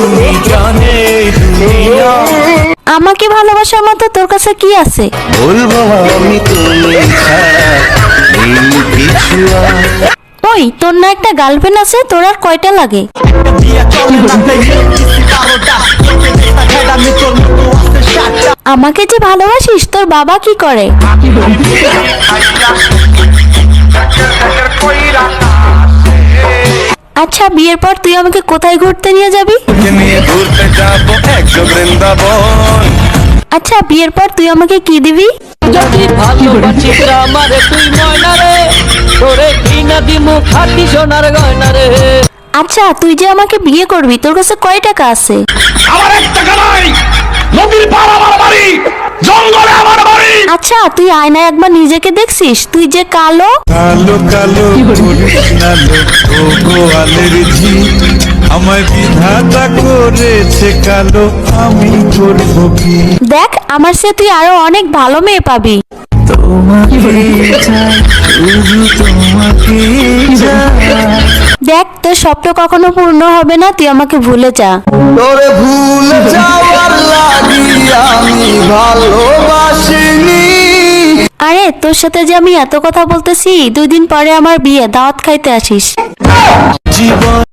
তুমি জানে দুনিয়া। আমাকে ভালোবাসার মতো তোর কাছে কি আছে? বলবো আমি তুমি ছাড়া নেই কিছু আর। ওই তোর না একটা গার্লফ্রেন্ড আছে, তোর আর কয়টা লাগে? আমাকে যে ভালোবাসিস, তোর বাবা কি করে? আচ্ছা, বিয়ের পর তুই আমাকে কোথায় ঘুরতে নিয়ে যাবি? নিয়ে ঘুরতে যাবো একশো বৃন্দাবন। আচ্ছা, বিয়ের পর তুই আমাকে কি দিবি? যদি ভালোবাসিস আমারে তুই ময়না রে, তোরে কিনা দিমু খাটি সোনার গয়না রে। আচ্ছা, তুই যে আমাকে বিয়ে করবি, তোর কাছে কয় টাকা আছে? আমার 1 টাকা নাই, নদীর পার আমার বাড়ি, জঙ্গলে আমার বাড়ি। আচ্ছা, তুই আয়নায় একবার নিজেকে দেখছিস? তুই যে কালো। কালো কালো করিস না লো, ও গোয়ালের ঝি, আমায় বিধাতা করেছে কালো, আমি করব কি? দেখ, আমার সে তুই আরো অনেক ভালো মেয়ে পাবি। তোমাকে চাই, শুধু তোমাকে চাই। দেখ, তোর স্বপ্ন কখনো পূর্ণ হবে না, তুই আমাকে ভুলে যা। তোরে ভুলে যাওয়ার লাগি আমি ভালোবাসিনি। আরে, তোর সাথে যে আমি এত কথা বলতেছি, 2 দিন পরে আমার বিয়ে, দাওয়াত খাইতে আসিস। জীবন